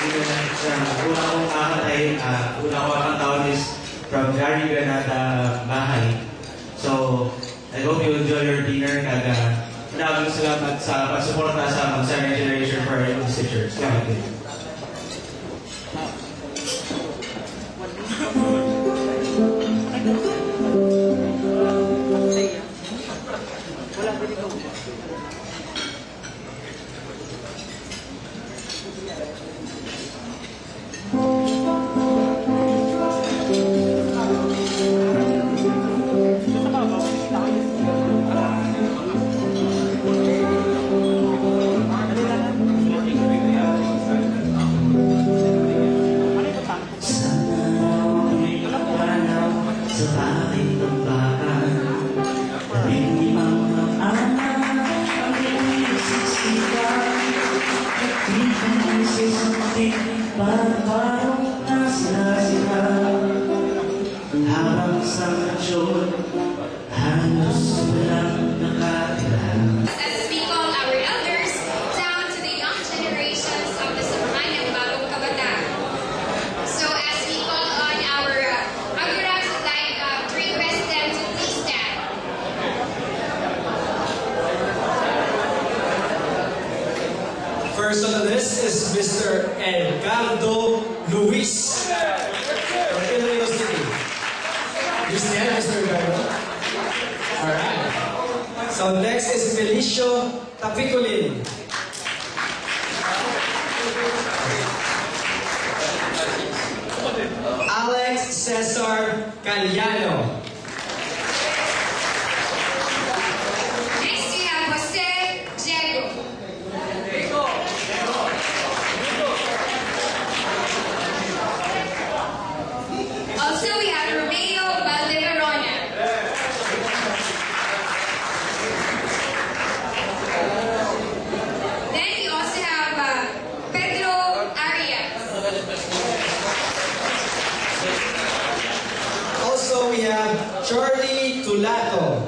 una kong kakatayin, una ko ang taon is from Gary Granada Bahay. So, I hope you enjoy your dinner. Maraming salamat sa pagsuporta sa Mag-Second Generation for our youth teachers. Salamat din. First on the list is Mr. Edgardo Luis from Iloilo City. You stand, Mr. Edgardo? Alright. So next is Felicio Tapiculin. Alex Cesar Caliano. Also, we have Charlie Tulato.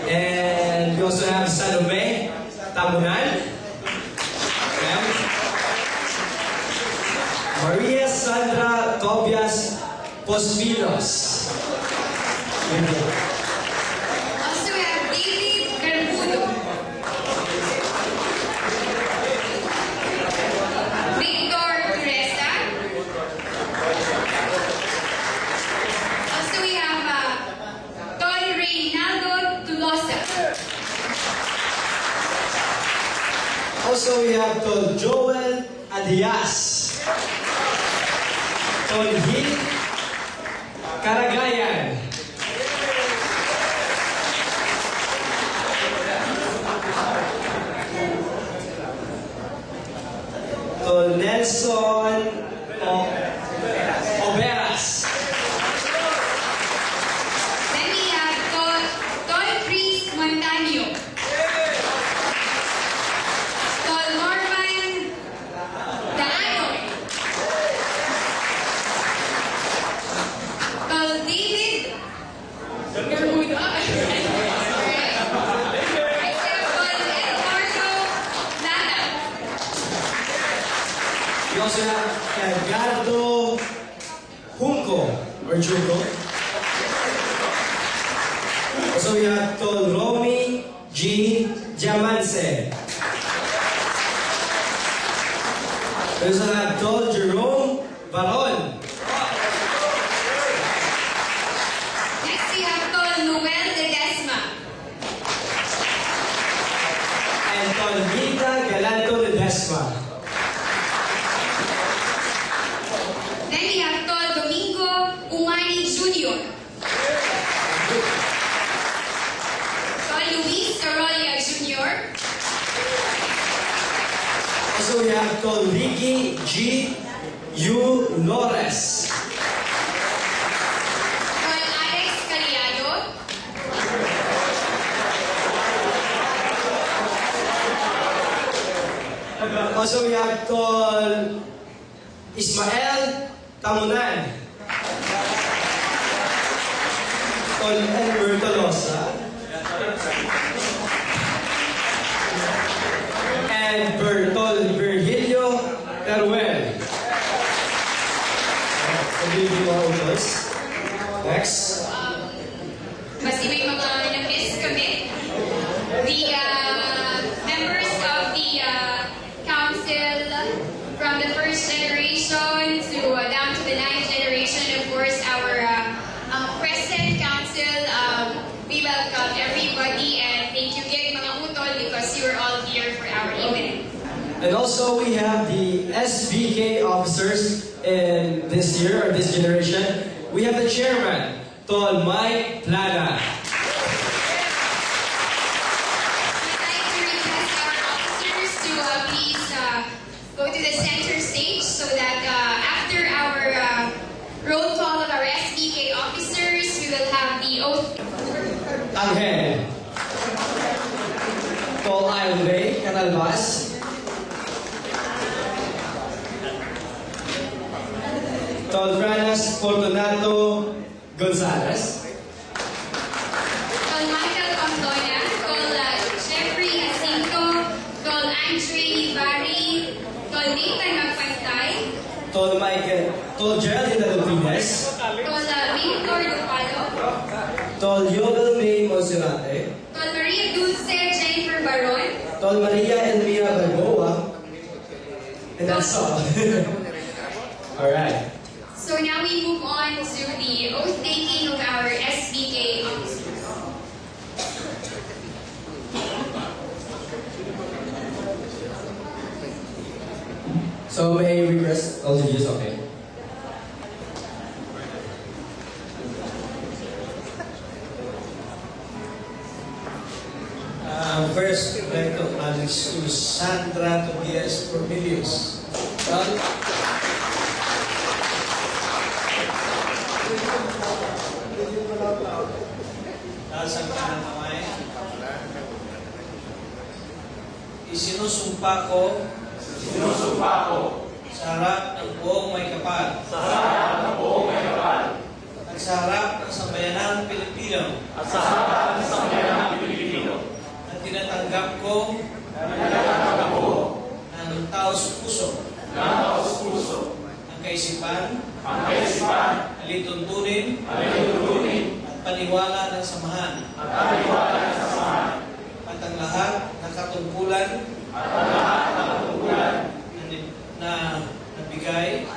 And we also have Salome Tamunan. And Maria Sandra Tobias Pospilos. Also, we have Tol Joel Adias, Tol Hil Karagayan, Tol Nelson Oberas. Then we have Tol Chris Montaño. We also have Edgardo Junco, or Junco. Also, we have Tol Romy G. Diamance. We also have Tol Jerome Baron. Next we have Tol Noel Ledesma. And Tol Mita Galanto Ledesma. Then we have Tol Domingo Umani Jr. Tol Luis Carolia Jr. Also, we have Tol Ricky G. U. Lores. Tol Alex Caliado. Also, we have Tol Ismael Tamunan. Tol Edward Tolosa. And Virgilio Teruel. Next. Basta may mga na-miss kami. The members of the council from the first generation to down to the ninth generation, of course, our present council, we welcome everybody and thank you again mga utol because you are all here for our event. And also we have the SBK officers in this year, or this generation. We have the chairman, Tol Mike Plana. I'd like to request our officers to please go to the center stage so that after our roll call of our SBK officers, we will have the oath. Angel. Tol Alve Canalbas. Tol Franas Fortunato Gonzalez. Tol Michael Pamplona, Tol Jeffrey Jacinto, Tol Andre Ibarri, Tol Nathan Magpantay, Tol Geraldine Lupines. Tol Victor Lupalo, Tol Yobel May Monserrate. Tol Maria Dulce Jennifer Baron, Tol Maria Elvira Balboa. And that's all. Alright. So now we move on to the oath taking of our SBK officers. So may I request all the views, okay? First, I'd like to acknowledge to Sandra Tobias Cornelius. Taas ang kanang kamay. Isinusumpa ko sa harap ng buong may kapal at sa harap ng sambayanang Pilipino na tinatanggap ko ng taos puso ang kaisipan, alituntunin at paniwala ng samahan at ang lahat ng katungkulan na nabigay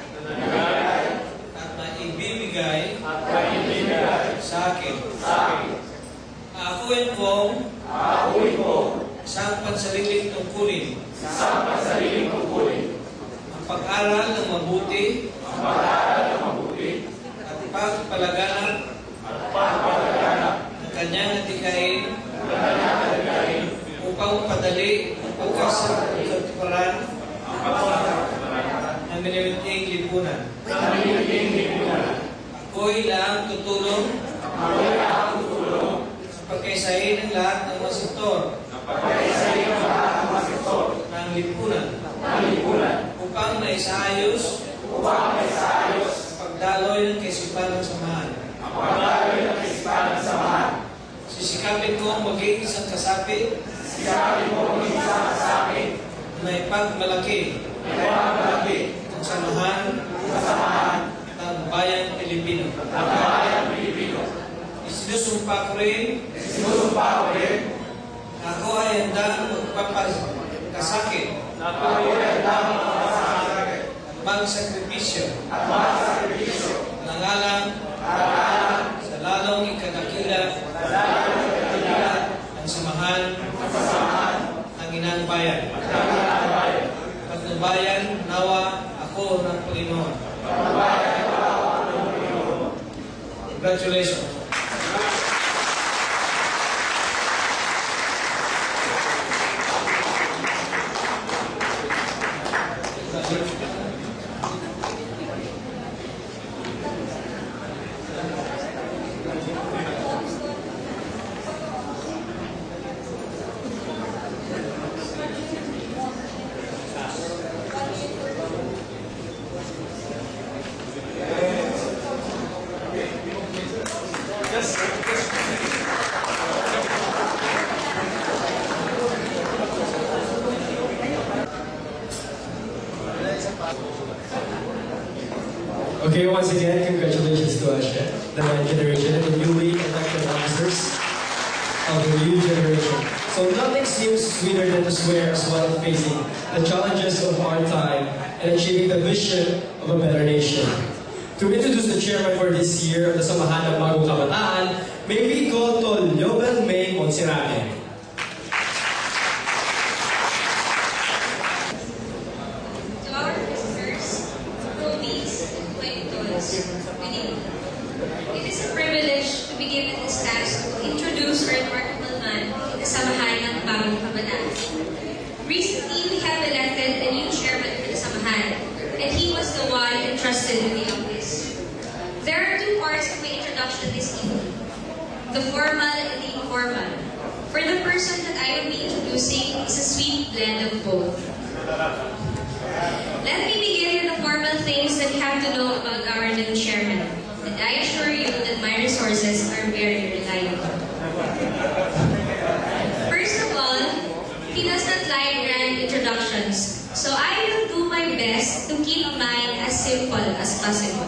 at naibibigay sa akin. Aakuin kong isang pansariling tungkulin ang pag-aral ng mabuti at pagpalaganap ng kanyang atikain upang padali ang pagkasatuparan ng minimiting lipunan. Ako'y lang tutulong sa pagkaisahin ng lahat ng mga sektor ng lipunan upang naisayos ang pagdaloy ng kaisipan ng samahan. Sisikapin kong maging isang kasapi na ipagmalaki ang samahan ng bayang Pilipino. Isinusumpa ko rin na ako ay handang magpapakasakit at magsakripisyo nangalang sa lalong ikadakila ang samahan ng inang bayan. Pagnubayan nawa ako ng Panginoon. Congratulations. Okay, once again, congratulations to Asha, the ninth generation, and the newly elected officers of the new generation. So nothing seems sweeter than to swear as well facing the challenges of our time and achieving the vision of a better nation. To introduce the chairman for this year of the Samahan ng Bagong Kabataan, may we call to Lobel May Monsirate. It is a privilege to be given this task to introduce our remarkable man in the Samahan ng Bagong Kabataan. Recently, we have elected a new chairman for the Samahan, and he was the one entrusted with the office. There are two parts of my introduction this evening, the formal and the informal. For the person that I will be introducing is a sweet blend of both. Let me begin with the formal things that you have to know about our new chairman. And I assure you that my resources are very reliable. First of all, he does not like grand introductions, so I will do my best to keep mine as simple as possible.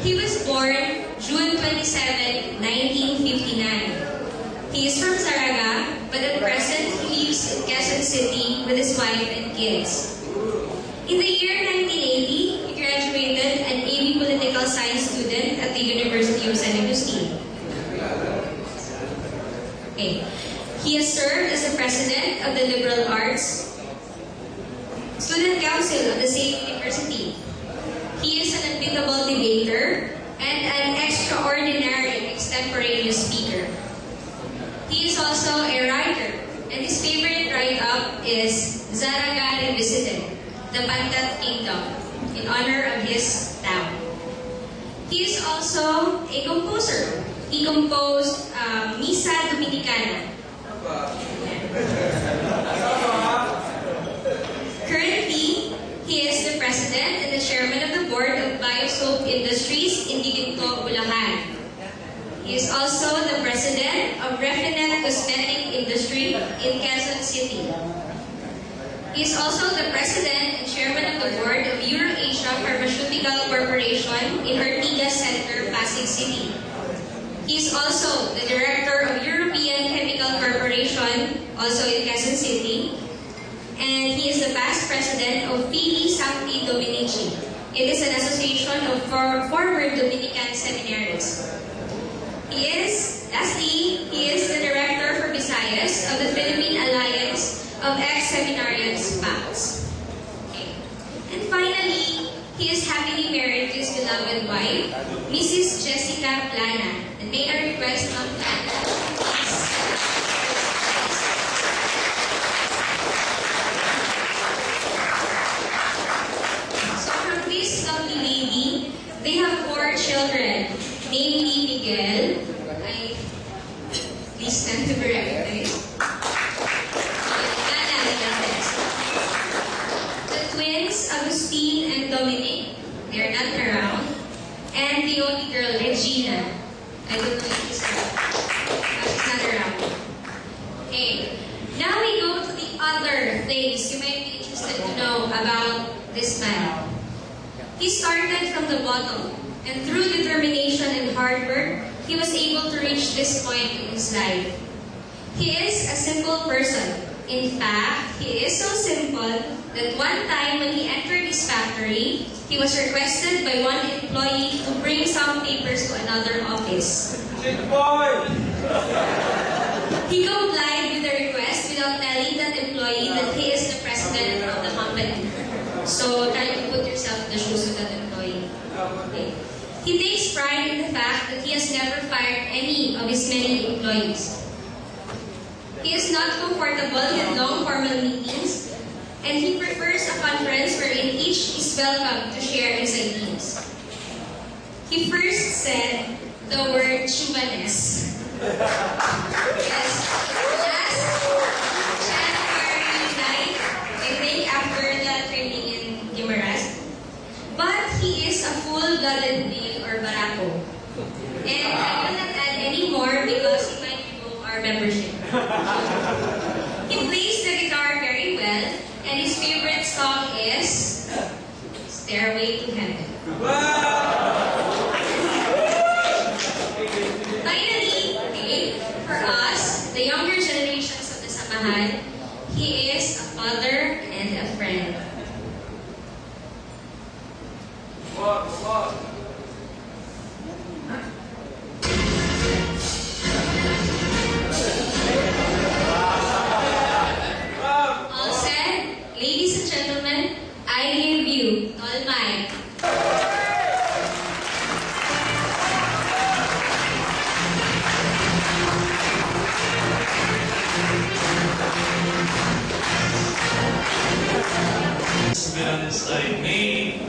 He was born June 27, 1959. He is from Sabaka, but at present he lives in Quezon City with his wife and kids. In the year 1980, he graduated an AB Political Science student at the University of San Agustin. Okay. He has served as the president of the Liberal Arts Student Council of the same university. He is an unbeatable debater and an extraordinary extemporaneous speaker. He is also a writer, and his favorite write-up is Zaraga Revisited, the Pantat Kingdom, in honor of his town. He is also a composer. He composed Misa Dominicana. Currently, he is the president and the chairman of the board of Biosoap Industries in Diginto, Bulacan. He is also the president of Refinet Cosmetic Industry in Quezon City. He is also the president and chairman of the board of Euro-Asia Pharmaceutical Corporation in Ortigas Center, Pasig City. He is also the director of European Chemical Corporation, also in Quezon City. And he is the past president of Filii Sancti Dominici. It is an association of former Dominican seminaries. Lastly, he is the director for Visayas of the Philippine Alliance of Ex-Seminarians PACS. Okay. And finally, he is happily married to his beloved wife, Mrs. Jessica Plana. And may I request Ma'am Plana, please. So from this lovely lady, they have 4 children, namely Miguel. Please stand to be recognized. The twins, Agustin and Dominic, they're not around. And the only girl, Regina. I don't know if she's not around. Okay. Now we go to the other things you might be interested to know about this man. He started from the bottom, and through determination and hard work, he was able to reach this point in his life. He is a simple person. In fact, he is so simple that one time when he entered his factory, he was requested by one employee to bring some papers to another office. He complied with the request without telling that employee that he is the president of the company. So try to put yourself in the shoes of that employee. Okay. He takes pride in the fact that he has never fired any of his many employees. He is not comfortable with long formal meetings, and he prefers a conference wherein each is welcome to share his ideas. He first said the word chubanes. Yes, last January 9th, I think after the training in Guimaras. But he is a full-blooded male or barako. And I will not add any more because he might revoke our membership. He plays the guitar very well, and his favorite song is Stairway to Heaven. Finally, okay, for us, the younger generations of the Samahan, he is a father and a friend. All said, ladies and gentlemen, I give you all mine. To be honest, I made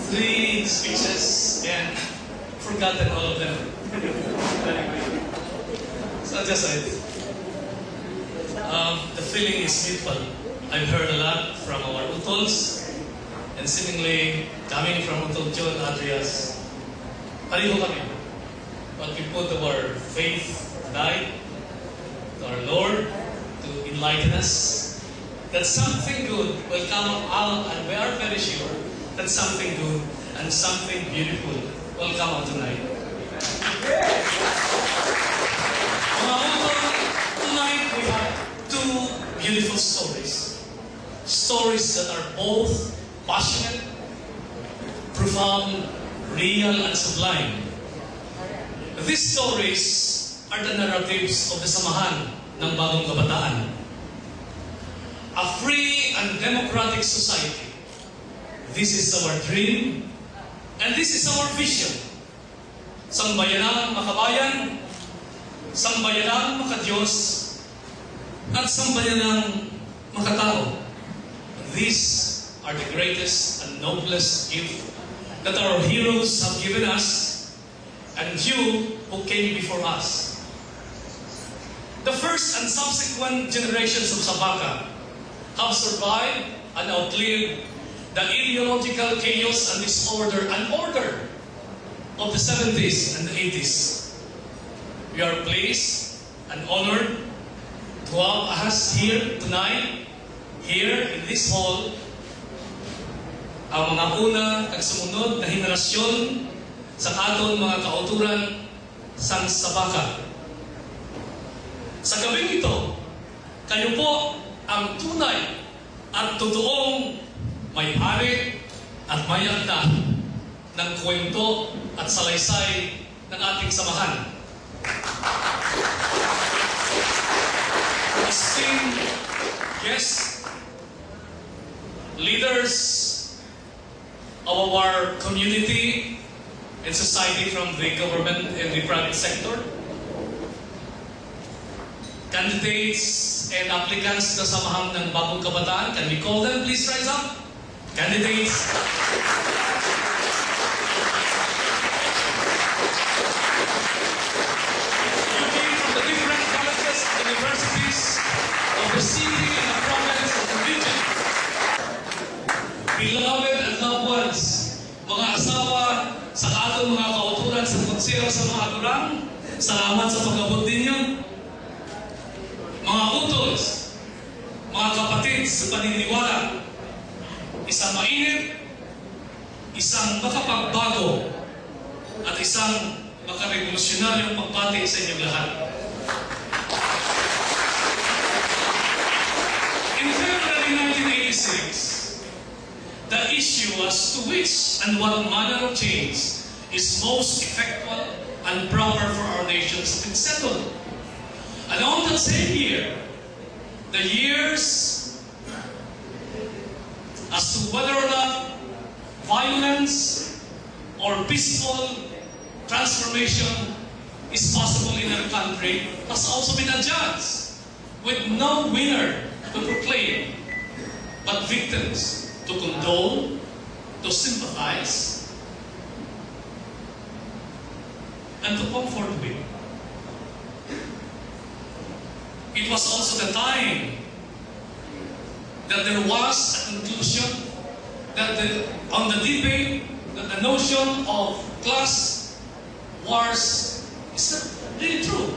3 speeches and forgotten all of them. So just the feeling is mutual. I've heard a lot from our utols, and seemingly coming from Utol John Adrias, pareho kami. But we put our faith aside to our Lord to enlighten us that something good will come out, and we are very sure that something good and something beautiful will come out tonight. Mga utol, tonight we have 2 beautiful stories. Stories that are both passionate, profound, real, and sublime. These stories are the narratives of the Samahan ng Bagong Kabataan. A free and democratic society. This is our dream, and this is our vision. Sambayanang makabayan, sambayanang makadiyos, at sambayanang makatao. These are the greatest and noblest gift that our heroes have given us, and you who came before us. The first and subsequent generations of Sabaka have survived and outlived the ideological chaos and disorder and order of the 70s and the 80s. We are pleased and honored to have us here tonight, here in this hall, ang mga una at sumunod na henerasyon sa aton mga kauturan sang Sabaka. Sa gabing ito, kayo po ang tunay at totoong may-ari at may-akda ng kwento at salaysay ng ating samahan. Esteemed guests, leaders of our community and society from the government and the private sector, candidates and applicants na samahan ng Bagong Kabataan, can we call them? Please rise up. Candidates. You came from the different colleges and universities of the city and the province and the region. Beloved and loved ones, mga asawa sa atong mga kauturan sa konsero sa mga aturang, salamat sa pag-abot ninyo. Mga utos, mga kapatid sa paniniwala, isang mainit, isang makapagbago, at isang makarevolusyonaryong pagbati sa inyong lahat. In February 1986, the issue as to which and what manner of change is most effectual and proper for our nation has been settled. And on that same year, the years as to whether or not violence or peaceful transformation is possible in our country has also been adjudged, with no winner to proclaim, but victims to condole, to sympathize, and to comfort with. It was also the time that there was a conclusion that on the debate that the notion of class wars is not really true.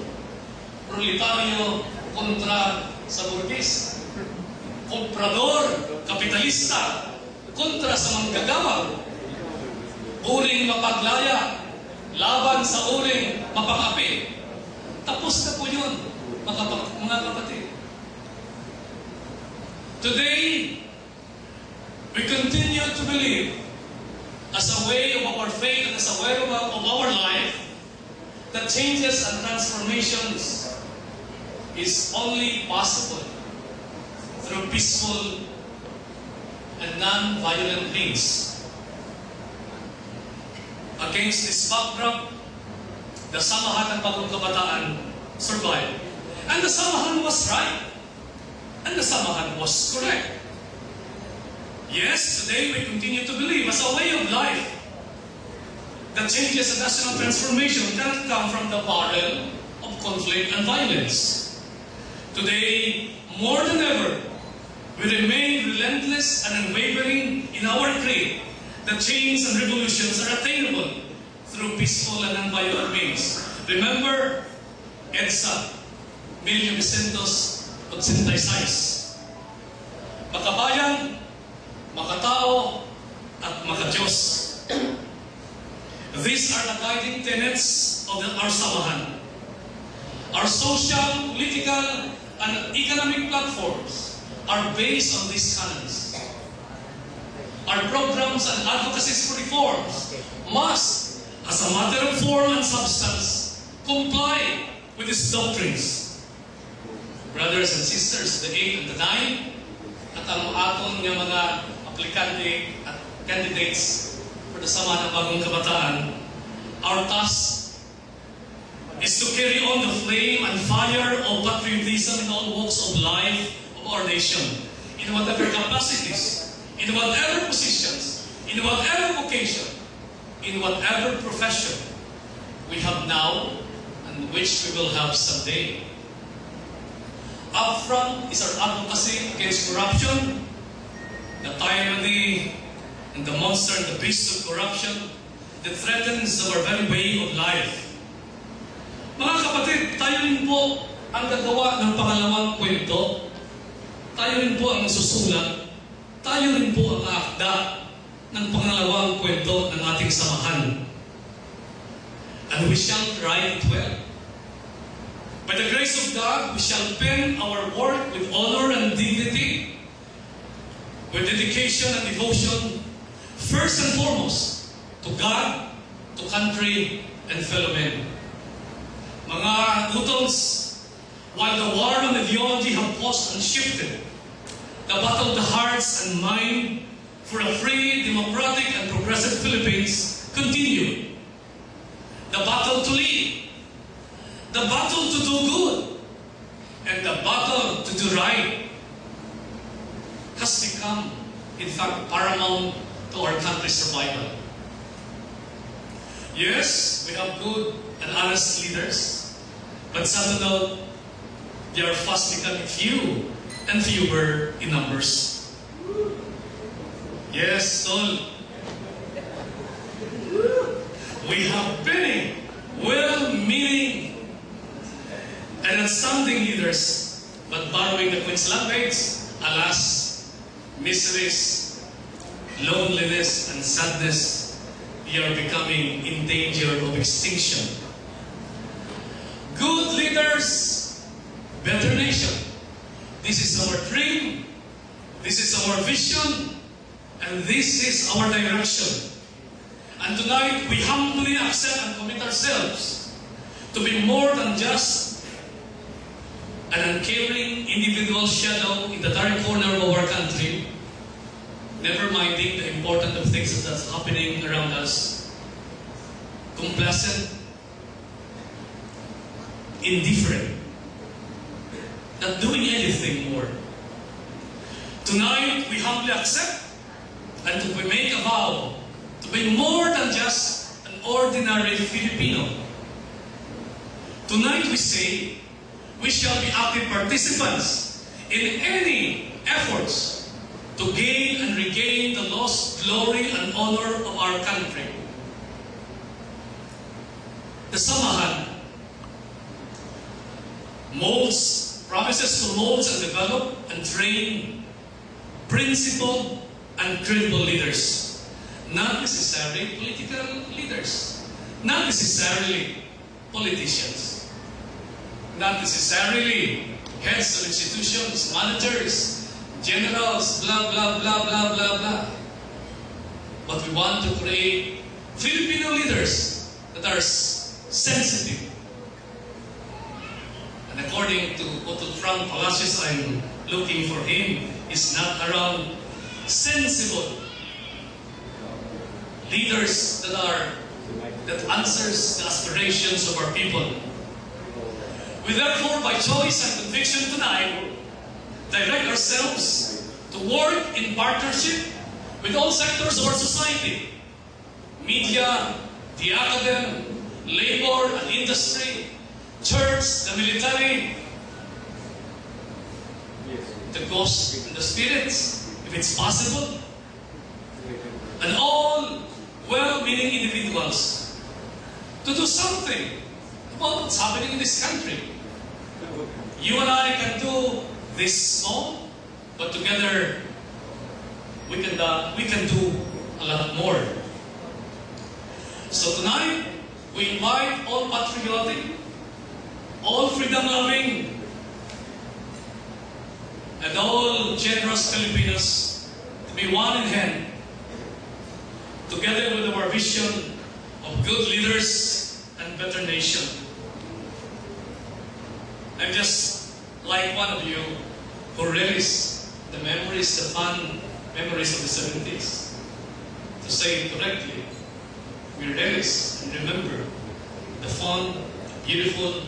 Proletaryo kontra sa burgis. Komprador, kapitalista kontra sa manggagawang, uring mapaglaya, laban sa uring mapang-api. Tapos na po yun, mga kapatid. Today, we continue to believe as a way of our faith and as a way of our life that changes and transformations is only possible through peaceful and non-violent means. Against this backdrop, the Samahan ng Bagong Kabataan survived. And the Samahan was right. And the Samahan was correct. Yes, today we continue to believe as a way of life that changes and national transformation cannot come from the barrel of conflict and violence. Today, more than ever, we remain relentless and unwavering in our creed that change and revolutions are attainable through peaceful and non-violent means. Remember, EDSA, 1986, makabayan, makatao, at makadiyos. These are the guiding tenets of our Samahan. Our social, political, and economic platforms are based on these canons. Our programs and advocacies for reforms must, as a matter of form and substance, comply with these doctrines. Brothers and sisters, the 8 and the 9, at ang aton nga mga aplikante at candidates for the Samahan ng Bagong Kabataan, our task is to carry on the flame and fire of patriotism in all walks of life of our nation, in whatever capacities, in whatever positions, in whatever vocation, in whatever profession we have now and which we will have someday. Up front is our advocacy against corruption, the tyranny and the monster and the beast of corruption that threatens our very way of life. Mga kapatid, tayo rin po ang gagawa ng pangalawang kwento. Tayo rin po ang susulat. Tayo rin po ang aakda ng pangalawang kwento ng ating samahan. And we shall write it well. By the grace of God, we shall pen our work with honor and dignity, with dedication and devotion, first and foremost, to God, to country, and fellow men. Mga utons, while the war on ideology have paused and shifted, the battle of the hearts and mind for a free, democratic, and progressive Philippines continue. The battle to lead, the battle to do good, and the battle to do right has become, in fact, paramount to our country's survival. Yes, we have good and honest leaders, but some note they are fast becoming few and fewer in numbers. Yes, Sol. We have many well-meaning and outstanding leaders, but borrowing the Queen's language, alas, miseries, loneliness, and sadness, we are becoming in danger of extinction. Good leaders, better nation. This is our dream, this is our vision, and this is our direction. And tonight, we humbly accept and commit ourselves to be more than just an uncaring individual shadow in the dark corner of our country, never minding the important of things that's happening around us, complacent, indifferent, not doing anything more. Tonight, we humbly accept and we make a vow to be more than just an ordinary Filipino. Tonight, we say we shall be active participants in any efforts to gain and regain the lost glory and honor of our country. The Samahan promises to mold and develop and train principled and credible leaders. Not necessarily political leaders. Not necessarily politicians. Not necessarily heads of institutions, managers, generals, blah, blah, blah, blah, blah, blah. But we want to create Filipino leaders that are sensitive. And according to Otto Frank Palacios, I'm looking for him, is not around sensible leaders that answers the aspirations of our people. We therefore, by choice and conviction tonight, direct ourselves to work in partnership with all sectors of our society: media, the academy, labor and industry, church, the military, the ghosts and the spirits, if it's possible, and all well-meaning individuals to do something about what's happening in this country. You and I can do this small, but together we can do a lot more. So tonight, we invite all patriotic, all freedom-loving, and all generous Filipinos to be one in hand, together with our vision of good leaders and better nation. I'm just like one of you who relished the memories, the fun memories of the 70s. To say it correctly, we relish and remember the fun, the beautiful,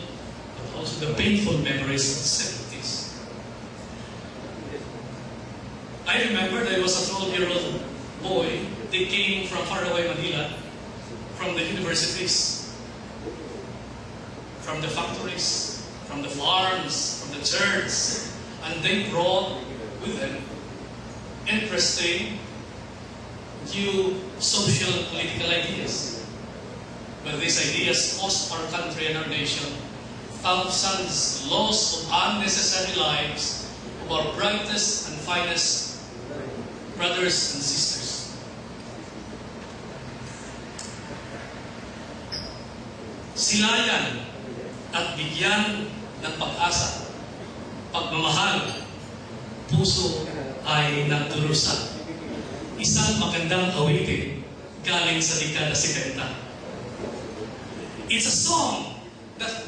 but also the painful memories of the 70s. I remember that I was a 12-year-old boy. They came from far away Manila, from the universities, from the factories, from the farms, from the church, and they brought with them interesting, new social and political ideas. But these ideas cost our country and our nation thousands loss of unnecessary lives of our brightest and finest brothers and sisters. Silayan at bigyan ng pag-asa, pagmamahal, puso ay nagdurusa. Isang magandang awitin galing sa dekada 70. It's a song that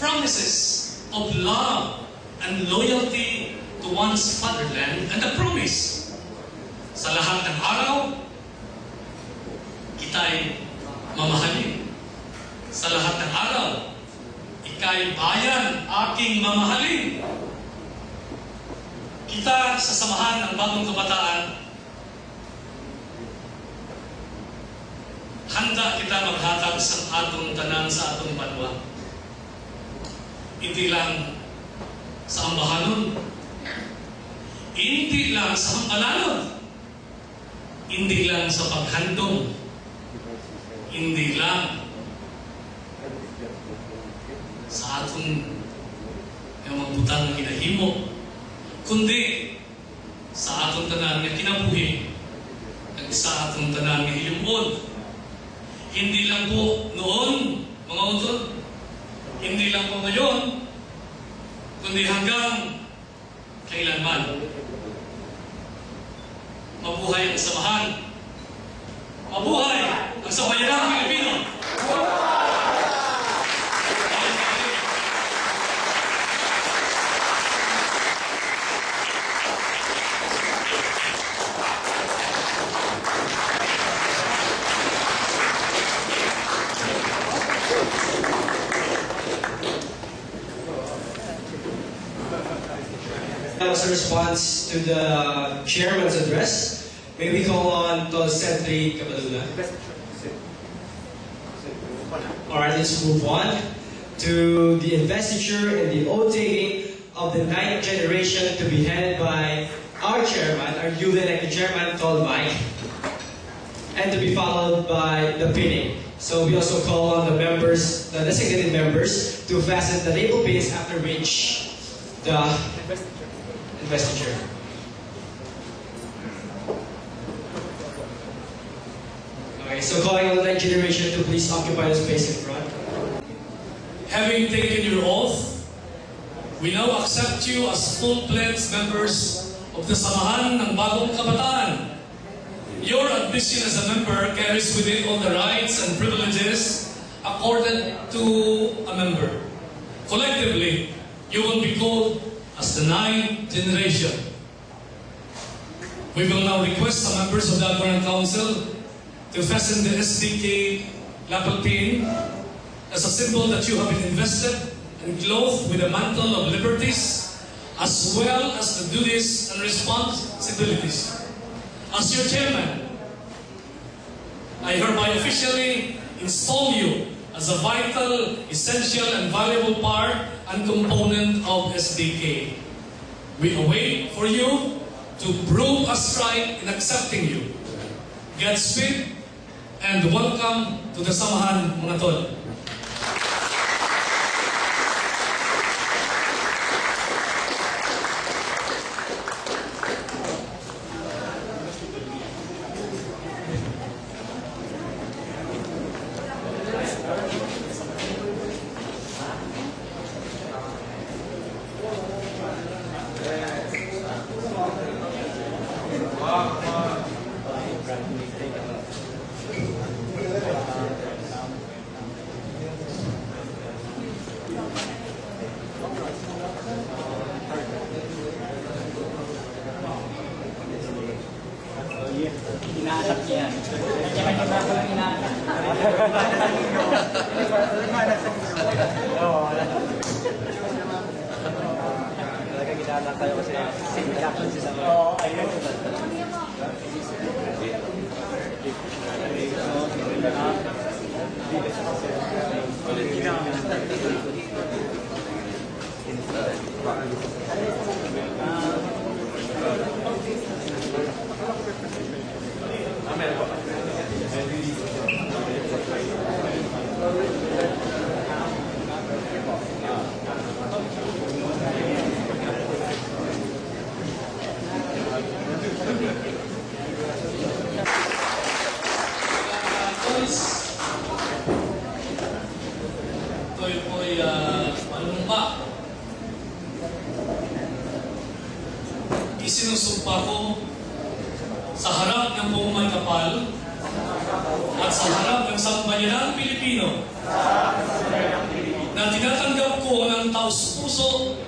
promises of love and loyalty to one's fatherland, and the promise sa lahat ng araw, kita'y mamahalin. Sa lahat ng araw, ika'y bayan, aking mamahalin. Kita sa samahan ng bagong kabataan, handa kita maghatag sa atong tanan sa atong banwa. Hindi lang sa ambahanon, hindi lang sa hampalanod, hindi lang sa paghandong, hindi lang sa atong magbutang na kinahimo, kundi sa atong tanan nga kinabuhi, at sa atong tanan nga hilumod. Hindi lang po noon, mga utol, hindi lang po ngayon, kundi hanggang kailanman. Mabuhay ang samahan. Mabuhay ang sabayanang Pilipino. As a response to the chairman's address, may we call on Tol Sentry Cabaluna. Alright, let's move on to the investiture and the oath-taking of the 9th generation to be headed by our chairman, our newly elected chairman, Tol Mike, and to be followed by the pinning. So we also call on the members, the designated members, to fasten the label pins after which the investiture. So calling on the next generation to please occupy the space in front. Having taken your oath, we now accept you as full-fledged members of the Samahan ng Bagong Kabataan. Your admission as a member carries with it all the rights and privileges accorded to a member. Collectively, you will be called as the 9th generation. We will now request the members of the Advocate Council to fasten the SDK lapel pin as a symbol that you have been invested and clothed with the mantle of liberties, as well as the duties and responsibilities. As your chairman, I hereby officially install you as a vital, essential, and valuable part and component of SDK. We await for you to prove us right in accepting you. Godspeed and welcome to the Samahan, mga tol. Inaanak niya. Kanya-kanya ba ko lang inaanak? Oo. Talaga ginaanak tayo kasi sinilakon siya sa mga. Oo, ayun. Ito'y po'y malumpa. Isinusumpa ko sa harap ng buong may kapal at sa harap ng sambayanang Pilipino na tinatanggap ko ng taus-puso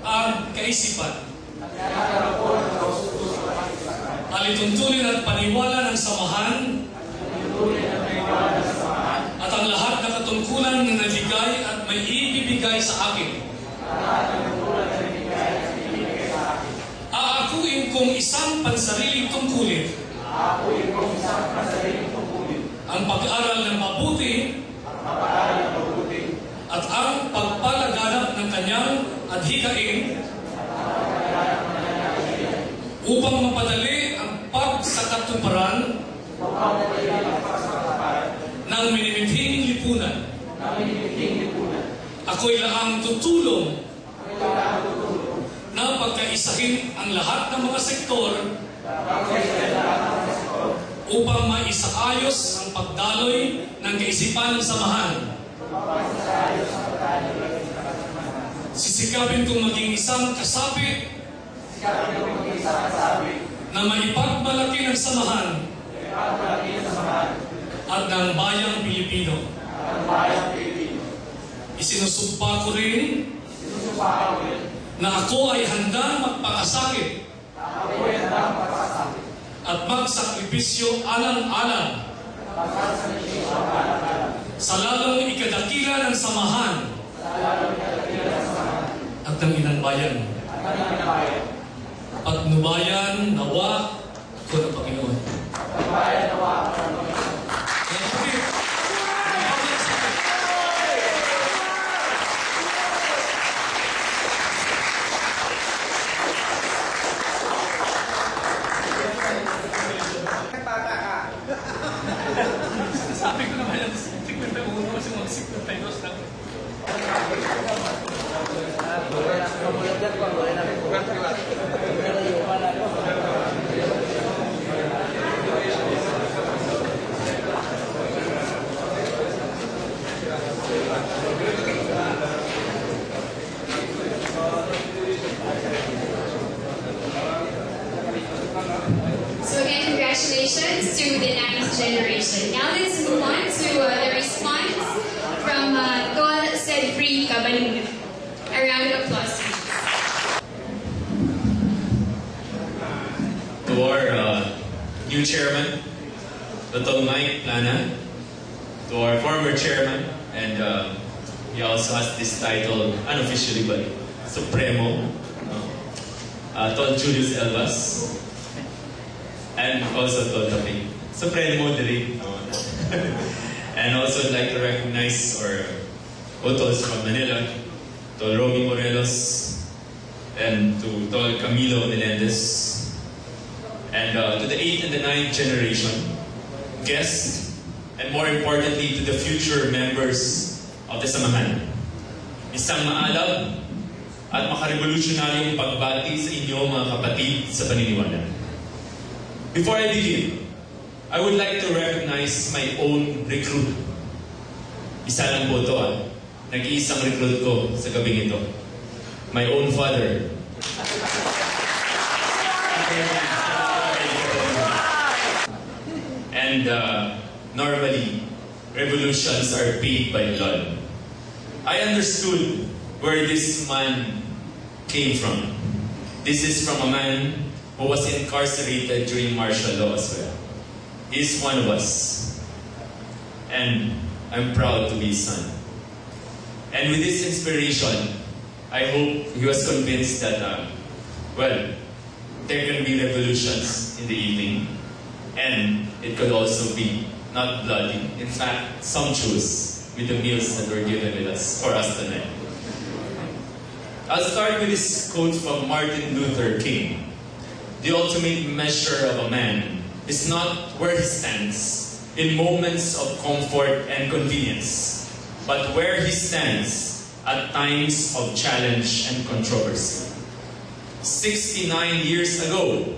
ang kaisipan, alituntunin at paniwala ng samahan at ang lahat na katungkulan na nabigay at may ibibigay sa akin. Aakuin kong isang pansariling tungkulin ang pag-aaral ng mabuti at ang pagpalaganap ng kanyang adhikain upang mapadali ang pagsakatuparan ng minimithing lipunan. Ako'y laang tutulong na pagkaisahin ang lahat ng mga sektor upang maisaayos ang pagdaloy ng kaisipan ng samahan. Sisikapin kong maging isang kasapit na maipagmalaki ng samahan at ng bayang Pilipino. Isinusumpa ko rin na ako ay handang magpakasakit at magsakripisyo alang-alang sa lalong ikadakila ng samahan at ng inang bayan. Patnubayan nawa ko ng Panginoon. Sabi ko naman yan, 51 kasi mga 52 na. giving a round of applause. To our new chairman, Dr. Mike Plana, to our former chairman, and he also has this title unofficially, but Supremo, Tol Julius Elvas, and also Tol Tapi. Supremo Dili. And also I'd like to recognize our Otols from Manila, Tol Romy Morelos, and to Tol Camilo Melendez, and to the 8th and the 9th generation, guests, and more importantly, to the future members of the Samahan. Isang maalab at makarevolutionaryong pagbati sa inyo mga kapatid sa paniniwala. Before I begin, I would like to recognize my own recruit. Isa lang po ito Nag-iisang recruit ko sa gabing ito. My own father. And normally, revolutions are paid by blood. I understood where this man came from. This is from a man who was incarcerated during martial law as well. He's one of us. And I'm proud to be his son. And with this inspiration, I hope he was convinced that, well, there can be revolutions in the evening. And it could also be not bloody, in fact, sumptuous with the meals that were given for us tonight. I'll start with this quote from Martin Luther King. The ultimate measure of a man is not where he stands in moments of comfort and convenience, but where he stands at times of challenge and controversy. 69 years ago,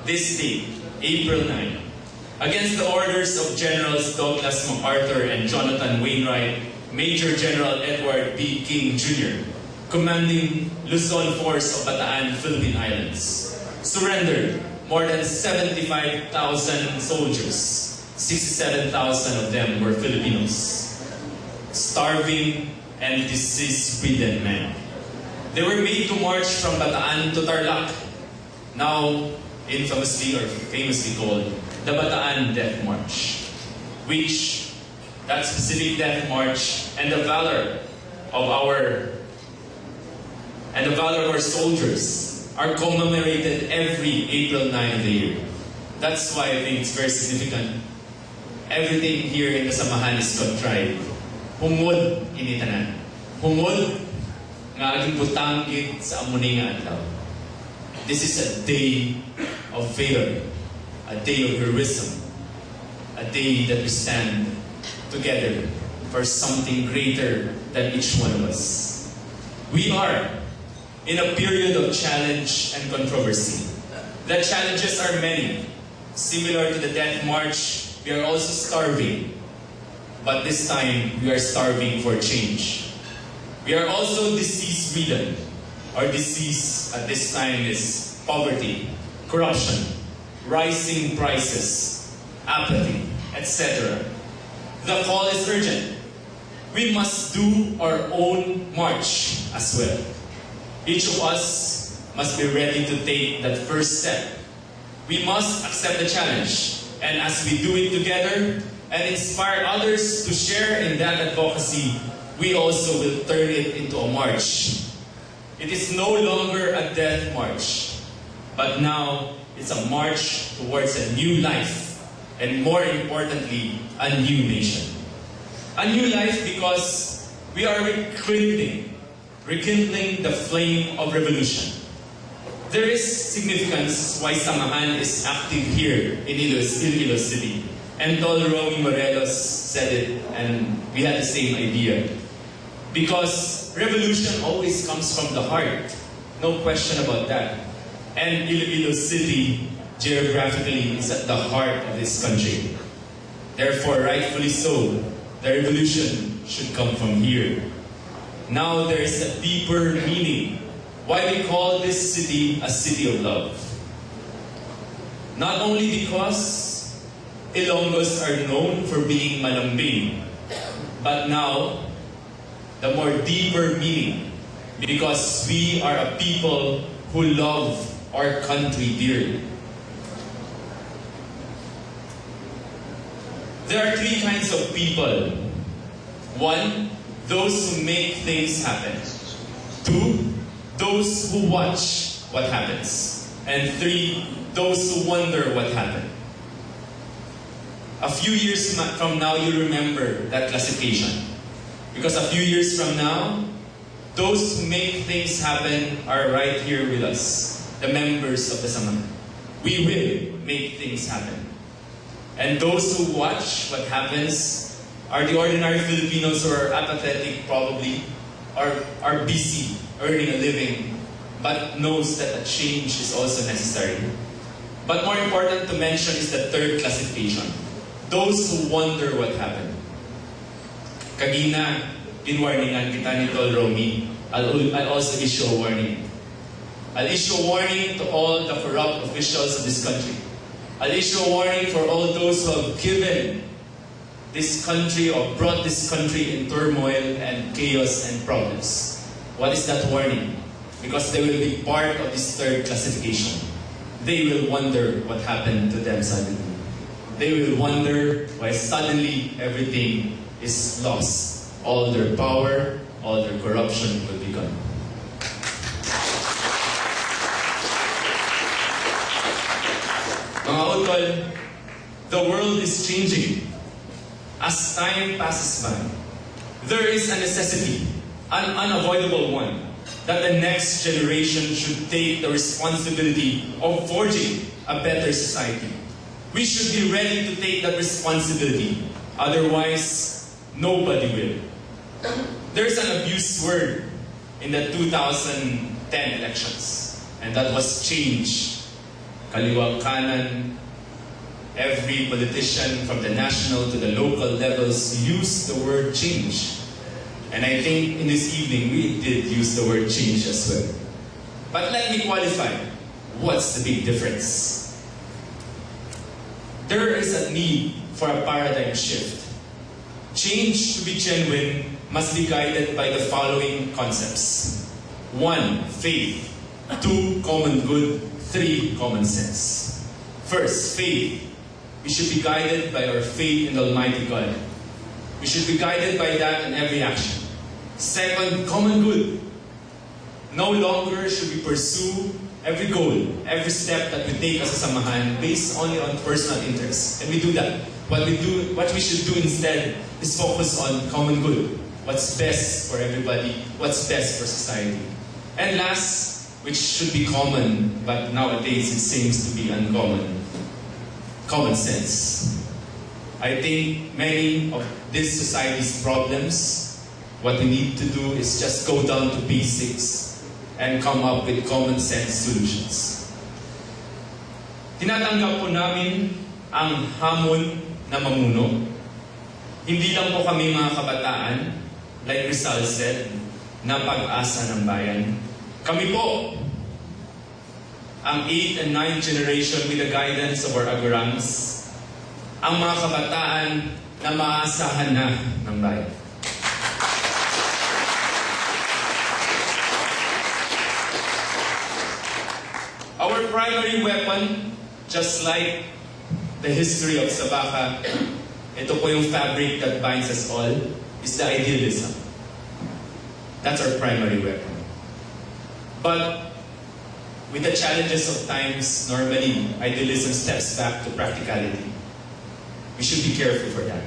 this day, April 9, against the orders of Generals Douglas MacArthur and Jonathan Wainwright, Major General Edward B. King Jr., commanding Luzon Force of Bataan, Philippine Islands, surrendered more than 75,000 soldiers. 67,000 of them were Filipinos, starving and disease-ridden men. They were made to march from Bataan to Tarlac, now infamously or famously called the Bataan Death March, which that specific death march and the valor of our soldiers are commemorated every April 9 of the year. That's why I think it's very significant. Everything here in the Samahan is contrived. Humod initanan. Humod nga aging butanggit sa amuning nga adlaw. This is a day of valor, a day of heroism, a day that we stand together for something greater than each one of us. We are in a period of challenge and controversy. The challenges are many. Similar to the Death March, we are also starving. But this time, we are starving for change. We are also disease-ridden. Our disease at this time is poverty, corruption, rising prices, apathy, etc. The call is urgent. We must do our own march as well. Each of us must be ready to take that first step. We must accept the challenge, and as we do it together and inspire others to share in that advocacy, we also will turn it into a march. It is no longer a death march, but now it's a march towards a new life, and more importantly, a new nation. A new life because we are rekindling the flame of revolution. There is significance why Samahan is active here in Iloilo City. And Tol Romy Morelos said it, and we had the same idea. Because revolution always comes from the heart. No question about that. And Iloilo City, geographically, is at the heart of this country. Therefore, rightfully so, the revolution should come from here. Now there is a deeper meaning why we call this city a city of love. Not only because Ilonggos are known for being malambing, but now the more deeper meaning, because we are a people who love our country dearly. There are three kinds of people. One, those who make things happen. Two, those who watch what happens. And three, those who wonder what happened. A few years from now, you'll remember that classification. Because a few years from now, those who make things happen are right here with us, the members of the Samahan. We will make things happen. And those who watch what happens are the ordinary Filipinos who are apathetic probably, or are busy earning a living, but knows that a change is also necessary. But more important to mention is the third classification. Those who wonder what happened. Kanina, pinwarningan kita ni Tol Romy. I'll also issue a warning. I'll issue a warning to all the corrupt officials of this country. I'll issue a warning for all those who have given this country or brought this country in turmoil and chaos and problems. What is that warning? Because they will be part of this third classification. They will wonder what happened to them suddenly. They will wonder why suddenly everything is lost. All their power, all their corruption will be gone. Mga utol, the world is changing. As time passes by, there is a necessity, an unavoidable one, that the next generation should take the responsibility of forging a better society. We should be ready to take that responsibility. Otherwise, nobody will. There's an abused word in the 2010 elections, and that was change. Kaliwang kanan, every politician from the national to the local levels used the word change. And I think in this evening we did use the word change as well. But let me qualify. What's the big difference? There is a need for a paradigm shift. Change to be genuine must be guided by the following concepts. 1. Faith. 2. Common good. 3. Common sense. First, faith. We should be guided by our faith in the Almighty God. We should be guided by that in every action. Second, common good. No longer should we pursue every goal, every step that we take as a samahan based only on personal interests. And we do that. What we should do instead is focus on common good. What's best for everybody, what's best for society. And last, which should be common, but nowadays it seems to be uncommon. Common sense. I think many of this society's problems, what we need to do is just go down to basics and come up with common sense solutions. Tinatanggap po namin ang hamon na mamuno. Hindi lang po kami mga kabataan, like Rizal said, na pag-asa ng bayan. Kami po, ang 8th and 9th generation with the guidance of our agurams, ang mga kabataan na maasahan na ng bayan. Our primary weapon, just like the history of Sabaka, ito po yung fabric that binds us all, is the idealism. That's our primary weapon. But with the challenges of times, normally, idealism steps back to practicality. We should be careful for that.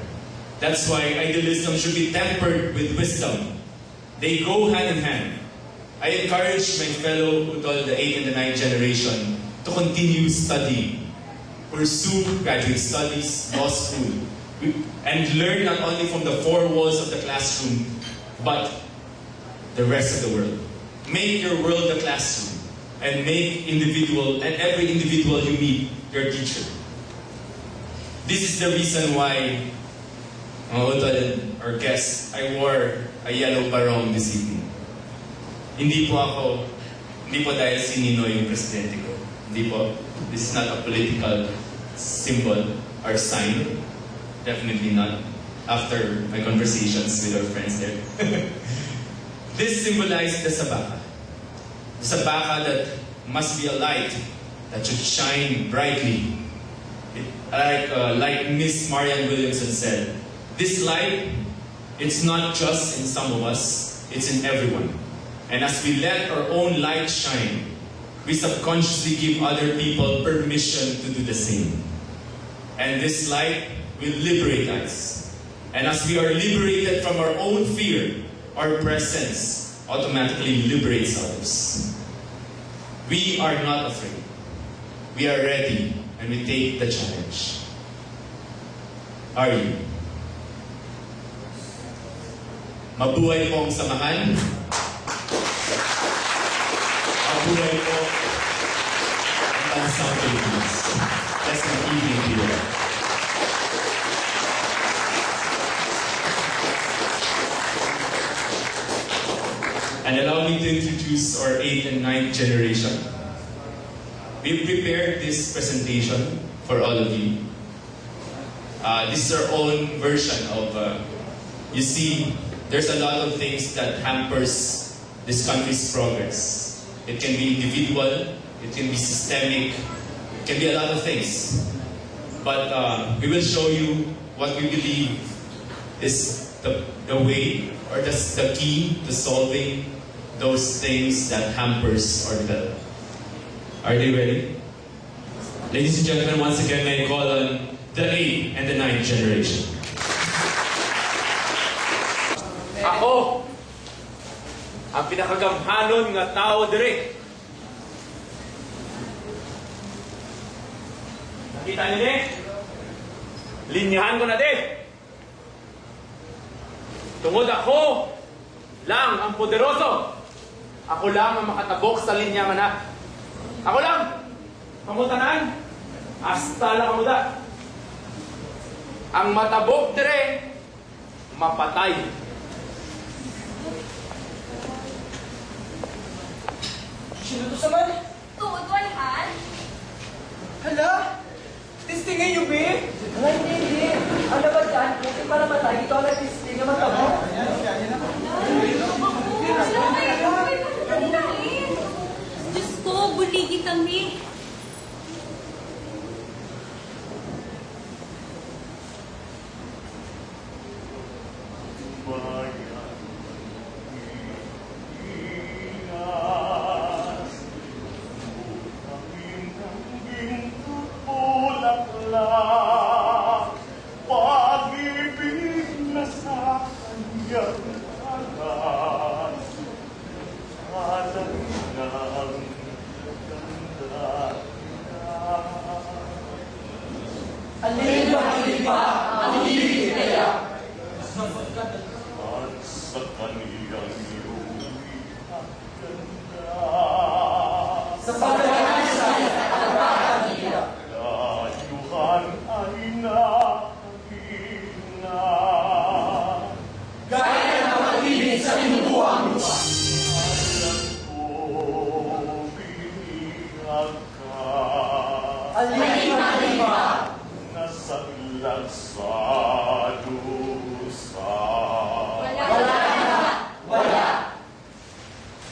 That's why idealism should be tempered with wisdom. They go hand in hand. I encourage my fellow Utol, the 8th and the 9th generation, to continue studying, pursue graduate studies, law school, and learn not only from the four walls of the classroom, but the rest of the world. Make your world a classroom, and make every individual you meet your teacher. This is the reason why, mga Utol, our guest, I wore a yellow barong this evening. Hindi po dahil si Ninoy yung presidente ko. Hindi po. This is not a political symbol or sign. Definitely not. after my conversations with our friends there. This symbolized the Sabaka. The Sabaka that must be a light that should shine brightly. Like Miss Marianne Williamson said, this light, it's not just in some of us, it's in everyone. And as we let our own light shine, we subconsciously give other people permission to do the same. And this light will liberate us. And as we are liberated from our own fear, our presence automatically liberates others. We are not afraid. We are ready, and we take the challenge. Are you? Mabuhay po ang samahan. Mabuhay po ang bansang Pilipinas. Let's continue here. And allow me to introduce our 8th and 9th generation. We prepared this presentation for all of you. This is our own version of, you see, there's a lot of things that hampers this country's progress. It can be individual, it can be systemic, it can be a lot of things. But we will show you what we believe is the way or the key to solving those things that hampers our development. Are they ready? Ladies and gentlemen, once again, may I call on the 8th and the 9th generation. Ako, ang pinakagamhanon nga tao dire. Nakita niyo ni? Linyahan ko na di. Tungod ako lang ang poderoso. Ako lang ang makatabok sa linya nga na. Ako lang! Pamutanan! Hasta lang kamuda. Ang matabok dire, mapatay. Sino to sa man? Tuod, Walhan. Hala? Testing ngayon, be? Hindi. Ang nabagdaan, kasi para matay, ito ang nag-testing na matabo. Diyos ko, buligi kami.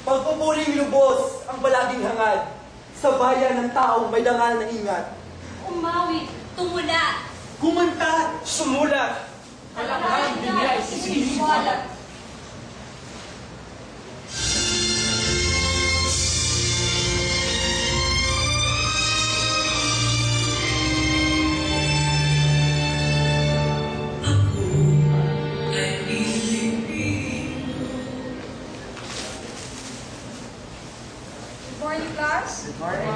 Pagpupuring lubos ang balaging hangad sa bayan ng taong may dangal na ingat. Umawi, tumula. Kumanta, sumulat. Alakhan niya isisiwalat. Good morning,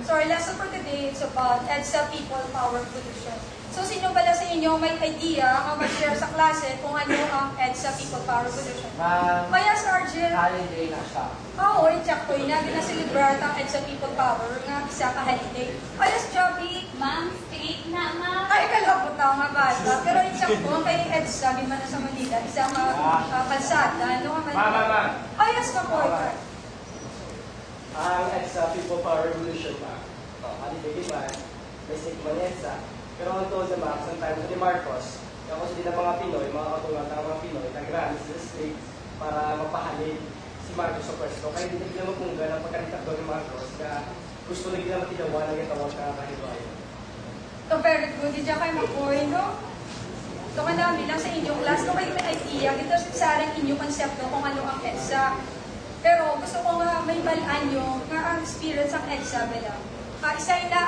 So our lesson for today is about EDSA People Power Pollution. So sino pala sa inyo may idea ang mag-share sa klase kung ano ang EDSA People Power Pollution? Kaya Sergeant? Holiday na siya. Oo, tsakto yun. Ginaselebrar ang EDSA People Power nga isa ka holiday. Kaya Chubby? Ma'am, straight na, ma'am. Ay, kalabot na nga bata. Pero yung tsakto, kay EDSA, di man na sa Manila, isang kalsada. Ano nga Manila? Ayos na po, Ang EDSA People Power Revolution ba? Holiday man, basic man EDSA. Pero ang told naman, sometime ni Marcos, Tapos din ang mga Pinoy, mga katulad ng mga Pinoy, nagrally sa States para mapahalin si Marcos sa pwesto. Kaya hindi nila mapungga ng pagkalitakdo ni Marcos na gusto nila matinawa ng itawag na kahilwayo. So, very good. Diyan kayo mag-point, no? So, kadami lang sa inyong class. So, kayo may idea. Ito sa inyong konsepto kung ano ang EDSA. Pero gusto ko nga may balaan nyo nga ang experience ang EDSA. Isa na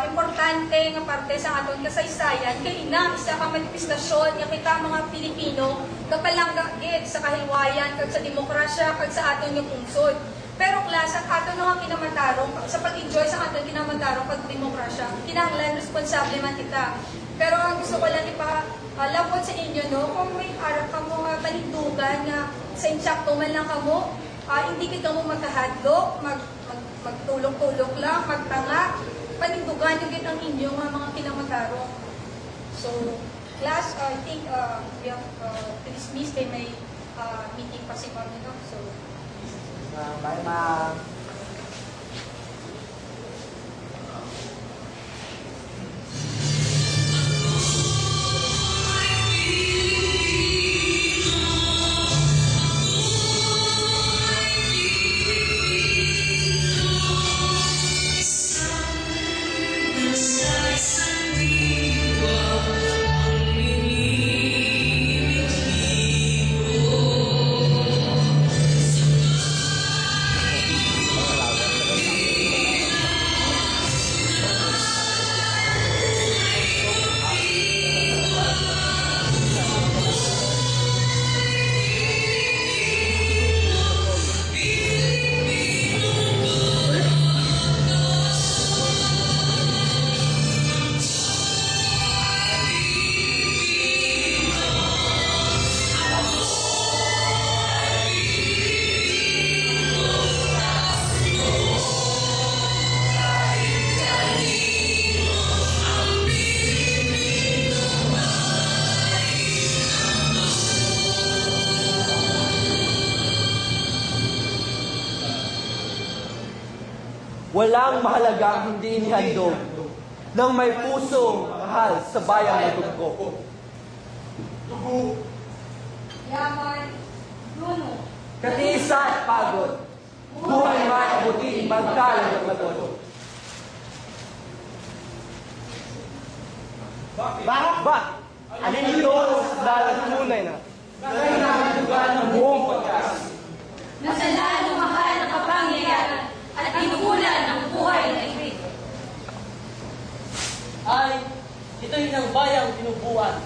importante nga parte sa aton kasaysayan. Kaya na isa ka manifestasyon nga kita mga Pilipino kapalanggagit sa kahilwayan, kag sa demokrasya, kag sa aton nga pungsod. Pero class, ang aton nga kinamatarong, sa pag-enjoy sa aton kinamatarong pag-demokrasya, kinahanglan responsable man kita. Pero ang gusto ko lang ipalapot sa inyo, no, kung may harap ka mo nga panindugan nga sa insakto man lang ka mo, hindi ka mo magkahadlok, magtulog-tulog lang, magtanga, panindugan yung ang inyong mga kinamatarong. So, class, I think we have to dismiss kay may meeting pa si Ma'am, no? So, Bye, ma'am. Walang mahalagang hindi inihandog ng may pusong mahal sa bayang natugko. yaman, luno, Katiisa at pagod, buhay man abutin magkalang at lagot. Bakit? Ano nito sa dalang tunay na? Kaya nahandugan ng buong pagkas. Nasala ng mahal ng kapangyarihan at pinuhulan ng buhay na ibig. Ay, ito'y ng bayang pinubuan.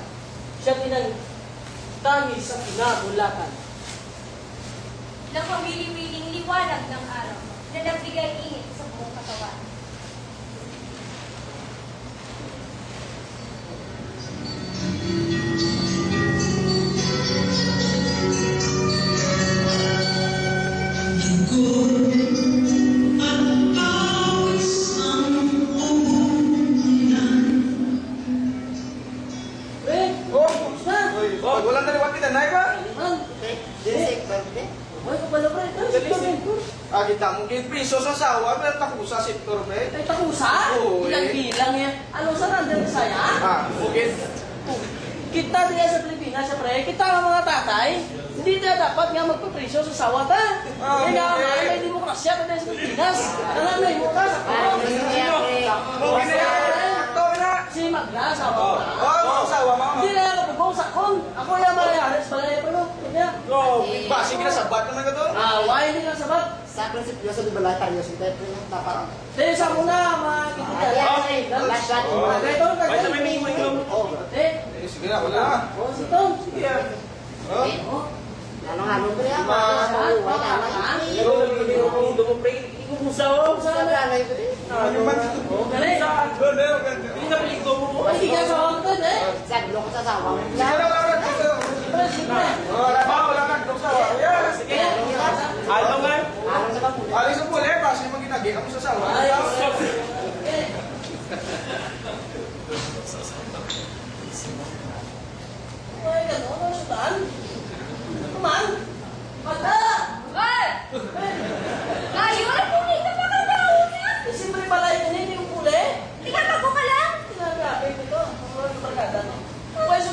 Siya tinangtangi sa pinagulakan. Ng pamili-miling liwanag ng araw na nagbigay ingit sa buong katawan. Walang naliwat kita, naik ba? Ay, kapala pre, ito. Kita mungkin piso sa sawa, pero takusa sektor, pre. Ay, takusa? Oo, Bilang yan. Ano sa nandun saya? Mungkin. Kita diya sa Pilipinas, pre. Kita ang mga tatay. Hindi na dapat nga magpapresyo sa sawa ta. Kaya nga, may demokrasya ka tayo sa Pilipinas. Nanamay mo ka. Si Magna, sawa ka. Oo, sawa, mama. Hindi na ako pagkong sakon. Ako yung malayares, balaya pa no. Basi kita sabat naman ka doon. Why hindi na sabat? Sa prinsipyo sa dibalay tayo sa tayo na parang. Dahil sa muna, makikita. Last shot mo. Ito, kagay. Sige na, wala. Sito. Sige. Ano pre ama? Ikukusaw sa nanay ko din. Ano man ito? Dali. Hindi ka pelikto mo. Hindi ka sa hotel eh. Saglo ko sa sawa. Sige na, wala ka. Wala ka, sawa. Sige. Ayaw nga. Alis ang puli, basi mo ginagi ako sa sawa. Ay, gano'n. Ano sudan? Kuman. Mata. Ay! Ayun, pumita pa ka daw niya! Siyempre balay ko hindi yung puli. Tingnan mo ka lang! Tinagapit ito. Ang mga barkada no. Pwede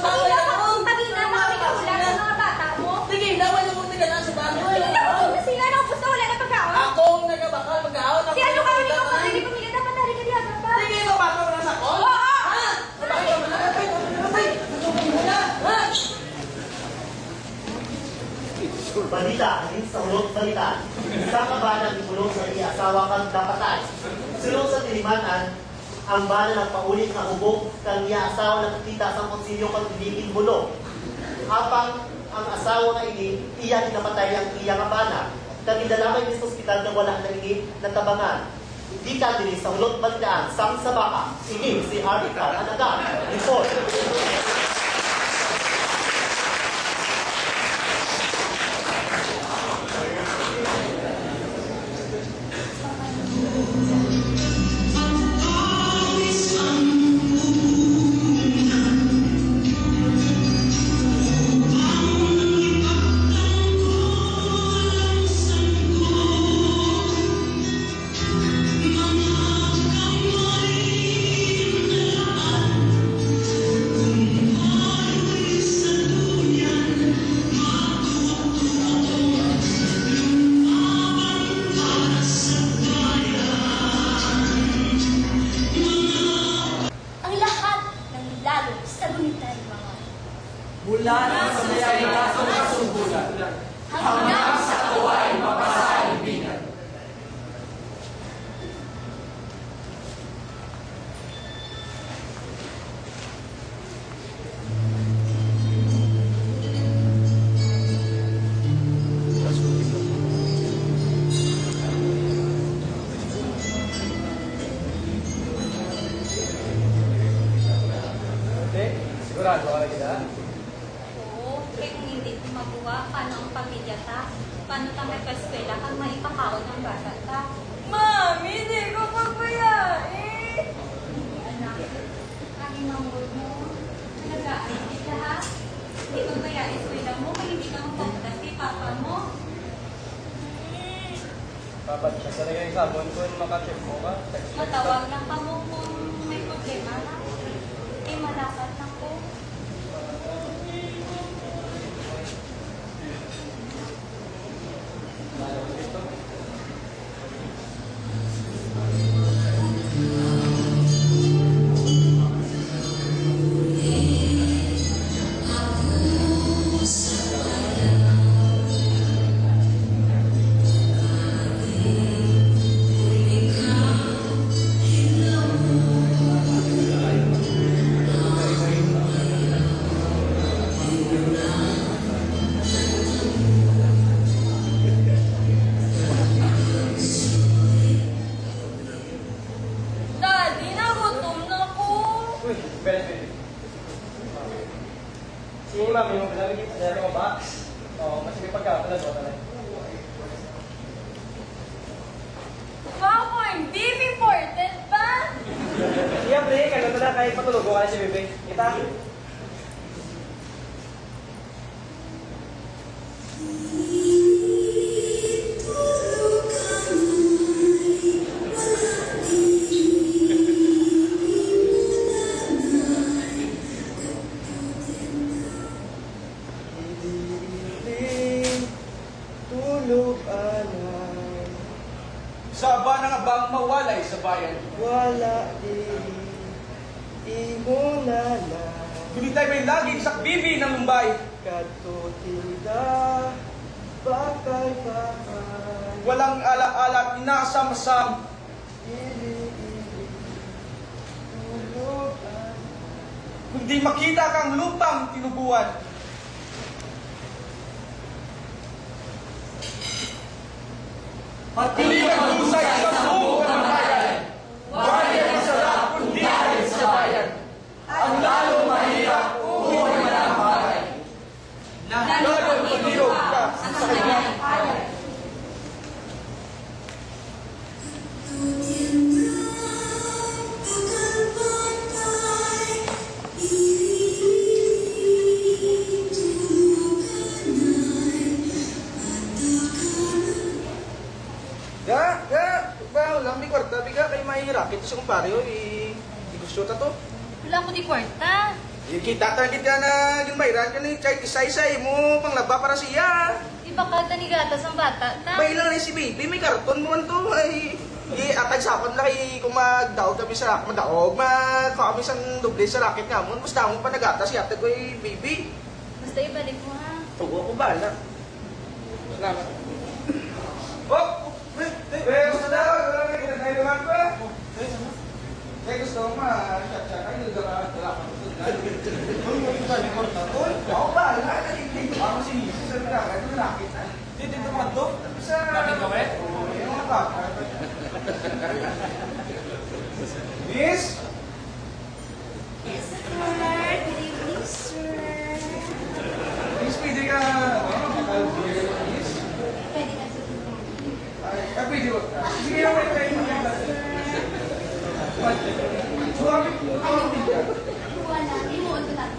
balita, alin sa ulot balita. Sa kabanan, ibulong sa asawa kang kapatay. Sulong sa tilimanan, ang bana nagpaulit na hubog kang asawa nakakita sa konsilyo kang iligin bulong. Apang ang asawa na ini, iya kinapatay ang iya nga bana. Kang idalamay din sa ospital na wala na ini natabangan. Di ka din sa ulot balitaan, sang Sabaka, ini si Arnica Anaga. Report. Mula sa mayay kasong kasumbulan, hanggang sa tuwa'y mapasaibingan. Sigurado ka lagi na? Oo, kaya kung hindi ko mabuha, paano ang pamilya ta? Paano ta may paskwela kang maipakaon ng bata ta? Mami, hindi ko pagpayain! Anak, aking manggod mo. Nalagaan kita ha? Hindi pagpayain eskwela mo, kaya hindi ka mapunta si papa mo. Papat siya sa nagay sabon ko yung makachip mo ka. Matawag lang ka mo kung may problema na. Eh, malapat lang ko. Sige ma'am, yung pinamigit sa mga box. Oo, kasi may pagkakalan mo talaga. Wow, hindi important ba? Iya, pre, kaya na kahit patulog ko kaya si Bebe. Kita? Saba na nga bang mawalay sa bayan? Wala imo na na. Gunitay may laging sakbibi ng Mumbai. Katutinda, bakay-bakay. Walang ala-ala, inasam-asam. Ili-ili, tulugan. Kundi makita kang lupang tinubuan. Pati ang husay sa buong kamatayan. Wala ang sarap kundi dahil sa bayan. Ang lalo mahirap, buhay manamahal. Lalo maghirap ka sa kanyang hayay. May kwarta, biga kayo mahirap. Ito sa kumpare, gusto ta to. Wala ko di kwarta. Kita target ka na ginbayran ka ni Chay, isa-isa mo panglaba para siya. Iba ka tanigatas ang bata ta. May lang na si baby, may karton mo man to. Ay, atag sakon na kay kung magdaog kami sa racket, magdaog, magkaka kami sang doble sa racket nga mo. Mas daong pa nagata si atag ko baby. Basta ibalik mo ha. Tugo ko ba na? Salamat. Oh! Gusto na ako. Wala naman ko eh. Gusto ko ma-chat-chat. Ay, nagdala ka. Oo ba? Ako si Mrs. Sa nila. Ito nakit na. Dito naman to. Nakit ka ba eh? Yung mga baka. Miss? Yes, sir. Good evening, sir. Miss, pwede ka, beer, miss? Pwede ka sa Pwede ba? Sige lang, pwede ka. Wala. Imuon ko lang.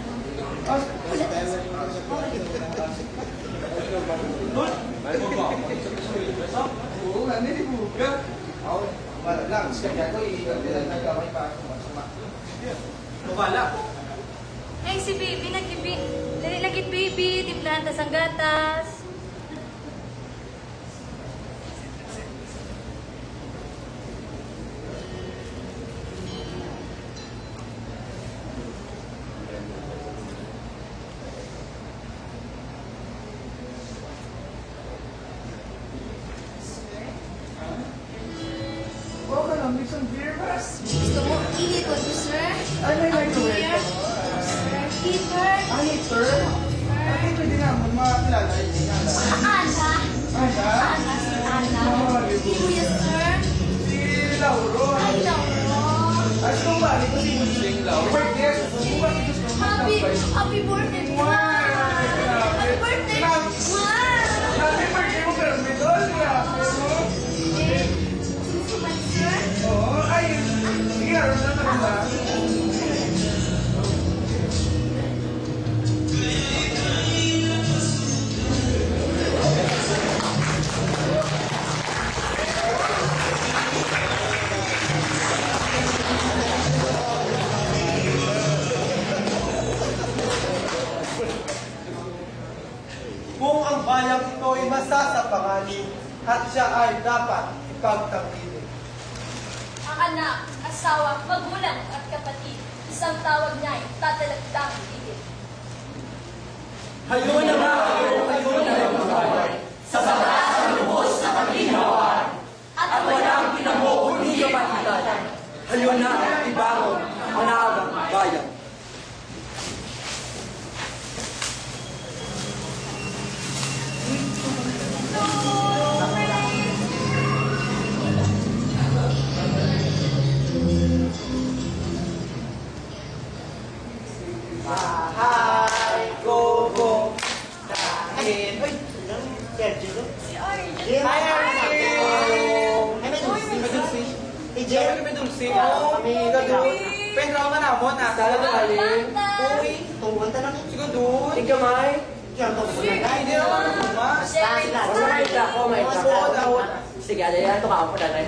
Oo, hindi buka. Ako, wala lang. Kaya ko, nagkamay pa ako. Mabala. Ay, si baby, nagit baby, timplahan tas ang gatas. Oo ka lang, isang beer ba? Gusto mo, ihikot mo, sir? Ay, may microwave ka ba? Heater. Ay, sir? Ay, pwede nga mo makakilala. Ana. Ana? Ana, si Ana. Sino yan, sir? Si Lauro. Ay, Lauro. Ay, so bali ko si Musing Lauro. Birthday, gusto mo Happy birthday, Wow! Happy birthday, Happy birthday mo, pero may doon. Grabe mo. Susuman, sir? Oo, ay, sige, alam na ba? Kung ang bayang ito ay masasapanganin at siya ay dapat ipagtanggol. Ang anak, asawa, magulang at kapatid, isang tawag niya ay tatalagtang higit. Hayo na nga kayo na lumabay sa batas ng lubos na paghinawaan at walang pinamukuli yung pagitan. Hayo na ibangon ang naagang bayan. Bahay, gogo, kain. Ay, ilang Sergio, no? Si Arjen. Hi, Arjen! Ay, may dulce. Hey, Jerry, may dulce. Oo, kami. Pwede ako manamon, ha? Sala na kaling. Uy, tungkol ta lang. Siguro doon. Ikamay. Yan, tungkol na. Ay, hindi naman tumas. Kumay ka, kumay ka. Sige, yan ito ka ako na rin.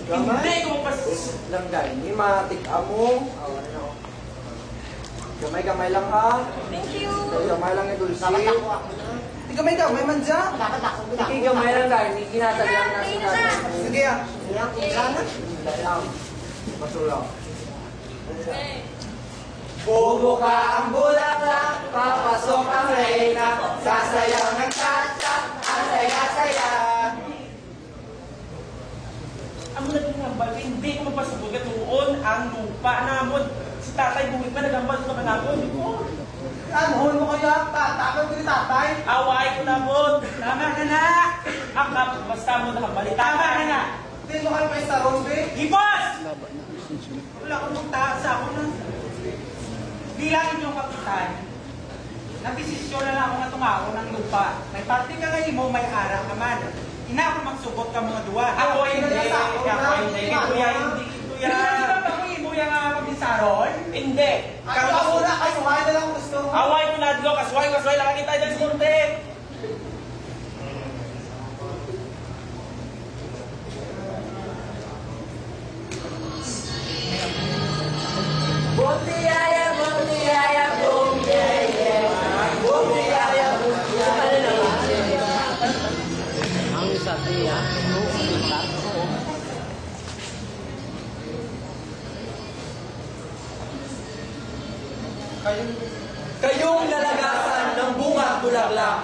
Hindi ko pas... Lang dahil, hindi matik-a mo. Gamay-gamay lang ha. Thank you. Gamay lang yung dulce. Dapat ako na. Hindi ka may gamay man dyan. Dapat ako. Hindi gamay lang dahil, hindi kinataliang na Kain na na. Sige, ah. Sige, ah. Sana. Dahil lang. Masulang. Bobo ka ang bulaklak, papasok ang reyna, sasayaw ng tata, ang saya-saya. Ang nagambal, hindi ko mapasubugat noon ang lupa namon. Si tatay buwit pa nagambal sa kanapon. Ano mo kaya? Tatakaw ko ni tatay. Away ko na mo. Tama na na. Akap, basta mo nakabalik. Tama na na. Hindi mo kayo may sarong, be. Hipos! Wala akong magtaas ako na. Bilangin yung kapitan. Nagdesisyon na lang ako na tumako ng lupa. May parte ka ngayon mo, may araw naman. Ina ako magsugot ka mga duwa. Ako hindi. Ako hindi. Ito yan. Hindi na ba mo yung pagbisaron? Hindi. Ako na una, kayo kaya na lang gusto mo. Away ko na dlo, kasway lang kita dyan sa kurte. Bumiyaya, bumiyaya, bumiyaya. Bumiyaya, bumiyaya. Ang isa siya. Kayong lalagasan ng bunga bulaklak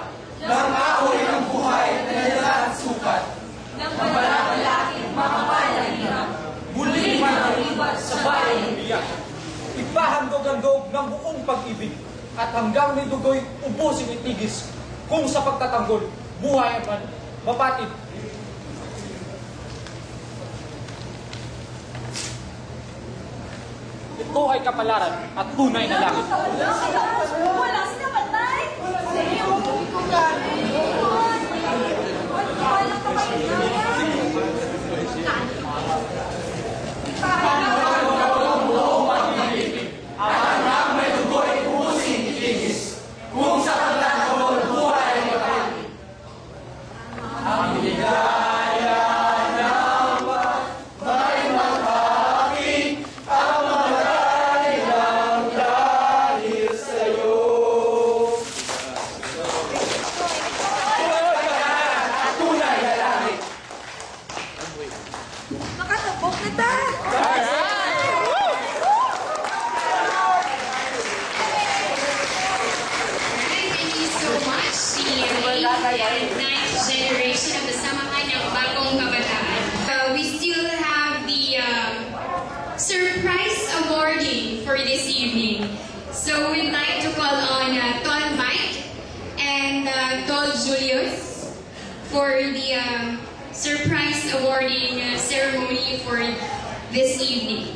ng loob ng buong pag-ibig. At hanggang may dugo'y ubusin itigis. Kung sa pagtatanggol, buhay man, mapatid. Ito ay kapalaran at tunay na langit. Wala sila patay! Kung sa pagtatanggol, buhay ay mapatid. Ang ligaya naman may maghahaki ang mamatay lang dahil sa'yo. Tunay na langit. Nakatabok na ta! Thank you so much, the 8th and 9th generation of the Sabaka ng bagong kabataan. We still have the surprise awarding for this evening. So we'd like to call on Tol Mike and Tol Julius for the surprise awarding ceremony for this evening.